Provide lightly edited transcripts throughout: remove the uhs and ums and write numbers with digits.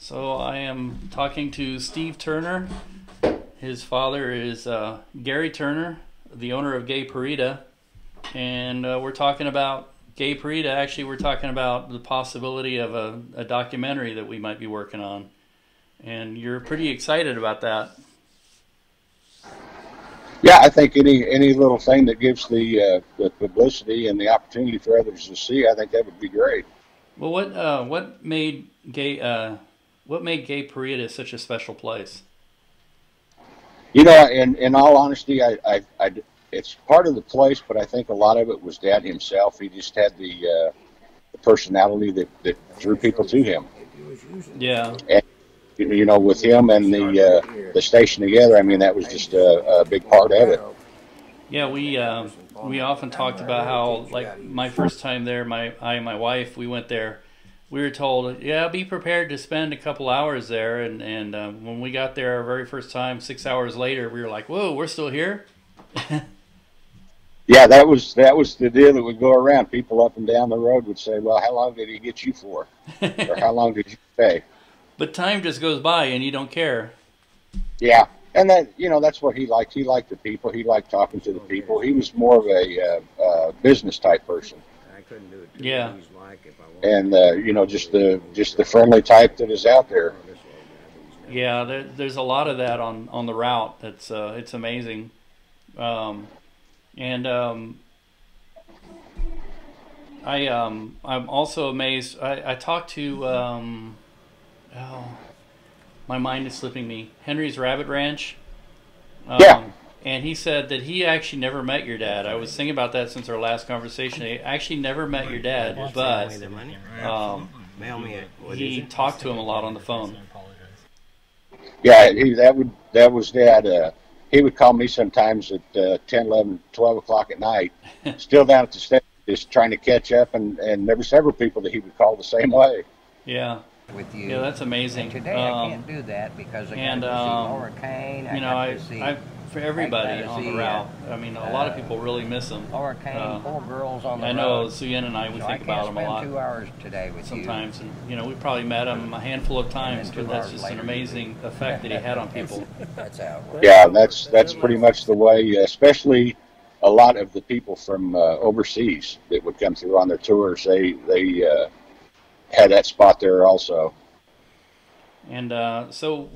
So I am talking to Steve Turner. His father is Gary Turner, the owner of Gay Parita, and we're talking about Gay Parita. Actually, we're talking about the possibility of a documentary that we might be working on, and you're pretty excited about that. Yeah, I think any little thing that gives the publicity and the opportunity for others to see, I think that would be great. Well, what made Gay Parita such a special place? You know, in all honesty, it's part of the place, but I think a lot of it was Dad himself. He just had the personality that drew people to him. Yeah. And you know, with him and the station together, I mean, that was just a big part of it. Yeah, we often talked about how, like, my first time there, I and my wife, we went there. We were told, yeah, be prepared to spend a couple hours there, and when we got there our very first time, 6 hours later, we were like, whoa, we're still here. Yeah, that was the deal that would go around. People up and down the road would say, "Well, how long did he get you for?" Or "How long did you stay?" But time just goes by, and you don't care. Yeah, and that's what he liked. He liked the people. He liked talking to the people. He was more of a business type person. Yeah. And just the friendly type that is out there. Yeah, there's a lot of that on the route. It's amazing. And I'm also amazed. I talked to my mind is slipping me. Henry's Rabbit Ranch. Yeah. And he said that he actually never met your dad. I was thinking about that since our last conversation. He actually never met your dad, but he talked to him a lot on the phone. Yeah, that was Dad. He would call me sometimes at 10, 11, 12 o'clock at night, still down at the station, just trying to catch up, and there were several people that he would call the same way. Yeah. With you. Yeah, that's amazing. And today I can't do that because I got to see Laura Kane. For everybody on the route, I mean, a lot of people really miss him. Laura Kane, 4 girls on the road. I know, Suyen and I, we think about him a lot. I can't spend 2 hours today with sometimes, and we probably met him a handful of times, but that's just an amazing effect that he had on people. That's how it works. Yeah, that's pretty much the way, especially a lot of the people from overseas that would come through on their tours. They had that spot there also. And so,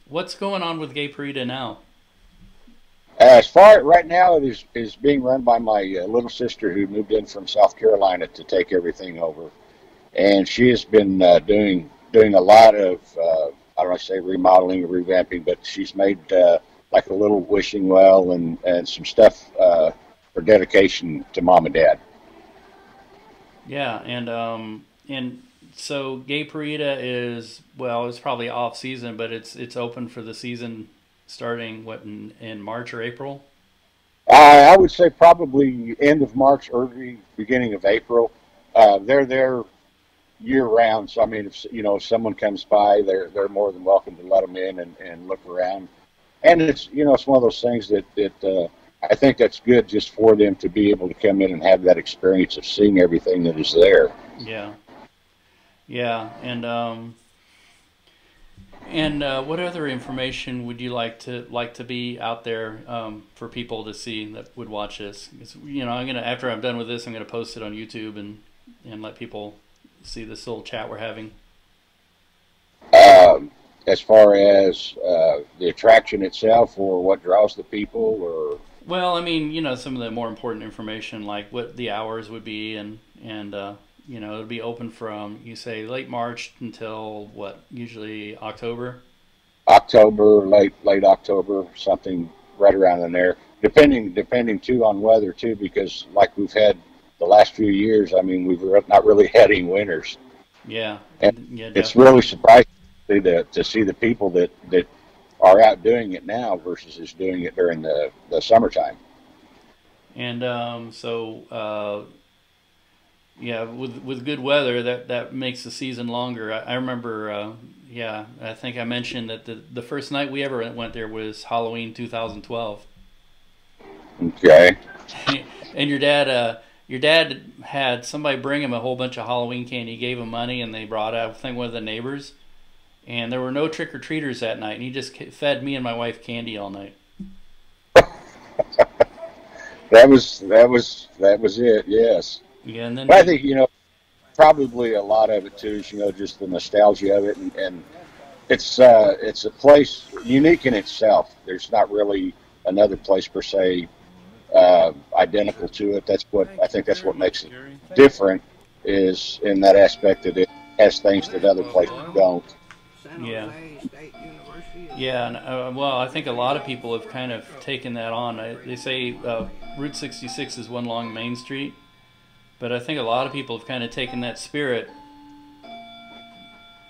what's going on with Gay Parita now? As far right now, it is being run by my little sister who moved in from South Carolina to take everything over, and she has been doing a lot of I don't want to say remodeling or revamping, but she's made like a little wishing well and some stuff for dedication to Mom and Dad. Yeah, and so Gay Parita is, well, it's probably off season, but it's open for the season starting in March or April. I would say probably end of March, early beginning of April. They're there year round, so I mean, if someone comes by, they're more than welcome to let them in and look around. And it's one of those things that I think that's good just for them to be able to come in and have that experience of seeing everything that is there. Yeah. Yeah, and what other information would you like to be out there for people to see that would watch this? Because, after I'm done with this, I'm gonna post it on YouTube and let people see this little chat we're having. As far as the attraction itself, or what draws the people, or well, I mean, some of the more important information, like what the hours would be, and it'll be open from, you say, late March until what, usually October? October, late October, something right around in there. Depending too on weather too, because like we've had the last few years, I mean, we've not really had any winters. Yeah. And yeah, it's really surprising to see the people that are out doing it now versus just doing it during the summertime. And yeah, with good weather, that makes the season longer. I remember, I think I mentioned that the first night we ever went there was Halloween 2012. Okay. And your dad had somebody bring him a whole bunch of Halloween candy. He gave him money, and they brought out, I think, one of the neighbors, and there were no trick-or-treaters that night, and he just fed me and my wife candy all night. That was it. Yes. Yeah, and then But I think, probably a lot of it too is, just the nostalgia of it, and it's a place unique in itself. There's not really another place per se identical to it. That's what makes it different, is in that aspect that it has things that other places don't. Yeah. Yeah, and well, I think a lot of people have kind of taken that on. They say Route 66 is one long main street, but I think a lot of people have kind of taken that spirit.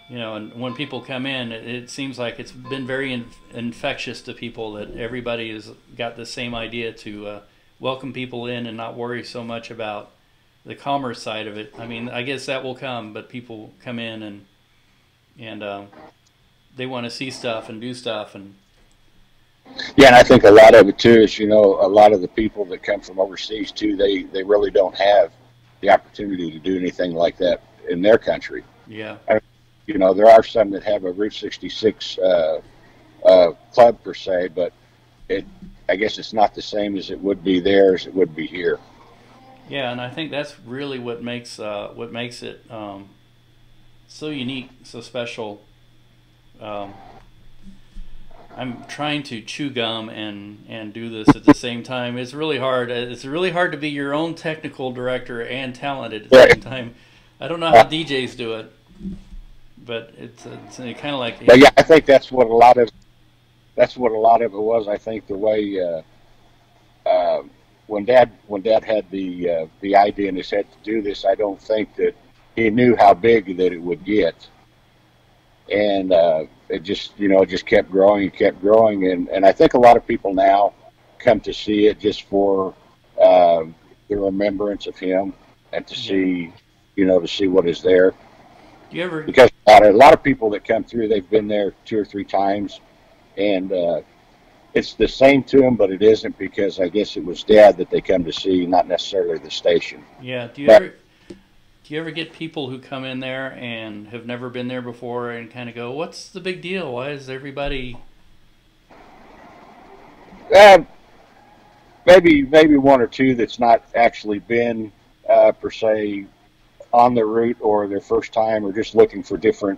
And when people come in, it seems like it's been very infectious to people, that everybody has got the same idea to welcome people in and not worry so much about the commerce side of it. I mean, I guess that will come, but people come in and they want to see stuff and do stuff. And yeah, and I think a lot of it too is, a lot of the people that come from overseas too, they really don't have the opportunity to do anything like that in their country. Yeah. There are some that have a Route 66 club per se, but I guess it's not the same as it would be there as it would be here. Yeah, and I think that's really what makes it so unique, so special. I'm trying to chew gum and do this at the same time. It's really hard. It's really hard to be your own technical director and talented at the same time. I don't know how DJs do it, but it's kind of like. But yeah, I think that's what a lot of it was. I think the way when Dad had the idea in his head to do this, I don't think that he knew how big that it would get. And it just kept growing and kept growing, and I think a lot of people now come to see it just for the remembrance of him, and to see what is there. Do you ever? Because a lot of people that come through, they've been there 2 or 3 times, and it's the same to them, but it isn't, because I guess it was Dad that they come to see, not necessarily the station. Yeah. Do you ever get people who come in there and have never been there before and kind of go, "What's the big deal? Why is everybody?" Maybe 1 or 2 that's not actually been per se on the route, or their first time, or just looking for different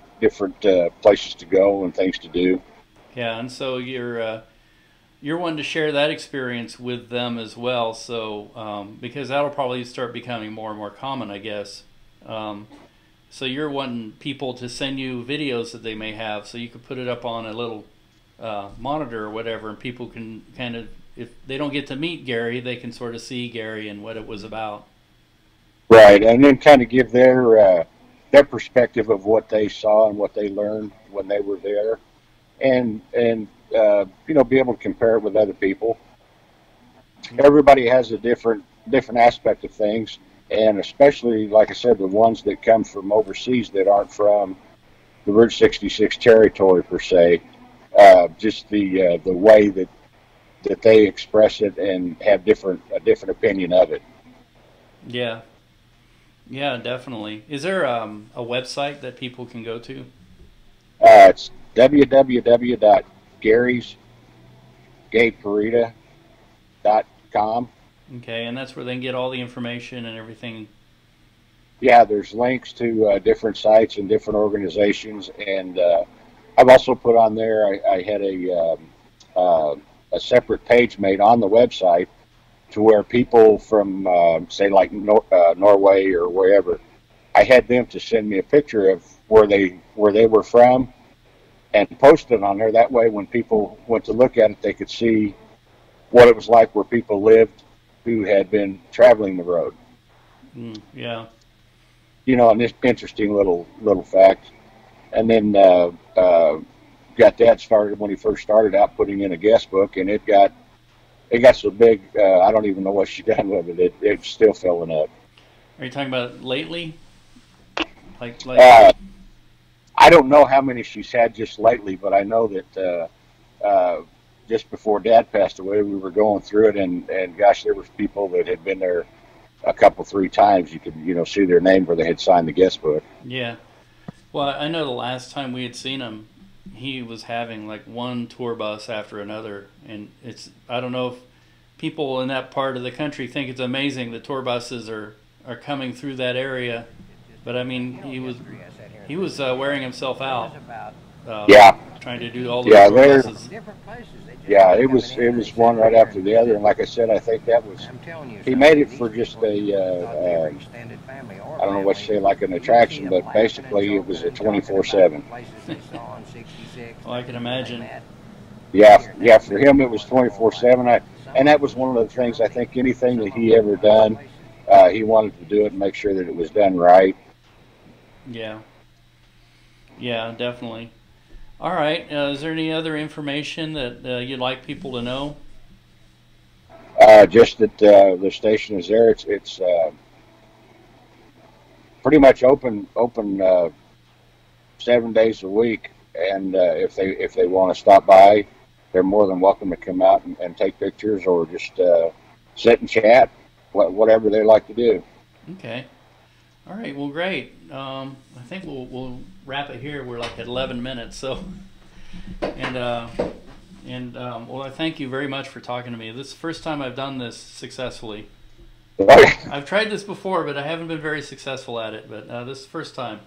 places to go and things to do. Yeah, and so you're one to share that experience with them as well. So because that'll probably start becoming more and more common, I guess. So you're wanting people to send you videos that they may have, so you could put it up on a little monitor or whatever, and people can kind of, if they don't get to meet Gary, they can sort of see Gary and what it was about. Right, and then kind of give their perspective of what they saw and what they learned when they were there, and be able to compare it with other people. Everybody has a different aspect of things. And especially, like I said, the ones that come from overseas that aren't from the Route 66 territory per se, just the way that they express it and have a different opinion of it. Yeah, definitely. Is there a website that people can go to? It's www.garysgayparita.com. Okay, and that's where they can get all the information and everything. Yeah, there's links to different sites and different organizations, and I've also put on there. I had a separate page made on the website to where people from say like Norway or wherever, I had them to send me a picture of where they were from, and post it on there. That way, when people went to look at it, they could see what it was like where people lived who had been traveling the road. Yeah. And this interesting little fact. And then got that started when he first started out, putting in a guest book, and it got so big. I don't even know what she done with it. It's still filling up. Are you talking about lately? Like I don't know how many she's had just lately, but I know that just before Dad passed away, we were going through it, and gosh, there was people that had been there a couple, 3 times. You could see their name where they had signed the guest book. Yeah. Well, I know the last time we had seen him, he was having like one tour bus after another, and I don't know if people in that part of the country think it's amazing that tour buses are coming through that area, but I mean he was wearing himself out. Yeah. Trying to do all those Yeah, tour there. buses. Yeah, it was one right after the other, and like I said, I think that was he made it for just a I don't know what to say, like an attraction, but basically it was a 24/7. Well, I can imagine. Yeah, for him it was 24/7. And that was one of the things, I think anything that he ever done, he wanted to do it and make sure that it was done right. Yeah. Yeah, definitely. All right. Is there any other information that you'd like people to know? Just that the station is there. It's pretty much open 7 days a week, and if they want to stop by, they're more than welcome to come out and take pictures or just sit and chat, whatever they like to do. Okay. All right. Well, great. I think we'll wrap it here. We're like at 11 minutes, so well, I thank you very much for talking to me. This is the first time I've done this successfully. I've tried this before, but I haven't been very successful at it. But this is the first time.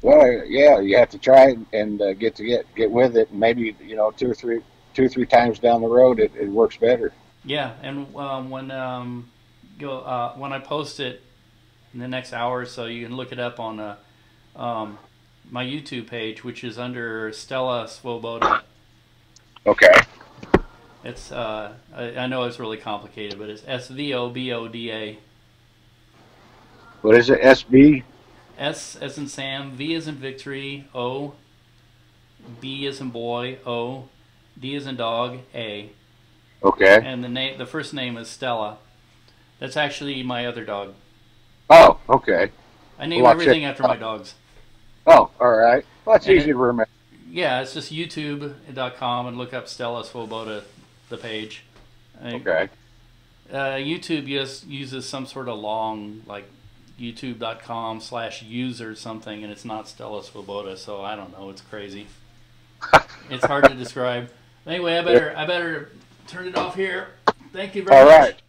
Well, yeah, you have to try and get with it. And maybe two or three times down the road, it works better. Yeah, and when I post it in the next hour or so, you can look it up on my YouTube page, which is under Stella Svoboda. Okay. It's I know it's really complicated, but it's Svoboda. What is it? SB? S as in Sam, V as in Victory, O, B as in boy, O, D as in dog, A. Okay. And the first name is Stella. That's actually my other dog. Oh, okay. I name everything after my dogs. Oh, all right. Well, that's easy to remember. Yeah, it's just youtube.com and look up Stella Svoboda, the page. Okay. YouTube uses some sort of long, like youtube.com/user something, and it's not Stella Svoboda, so I don't know. It's crazy. It's hard to describe. Anyway, I better turn it off here. Thank you very much. All right.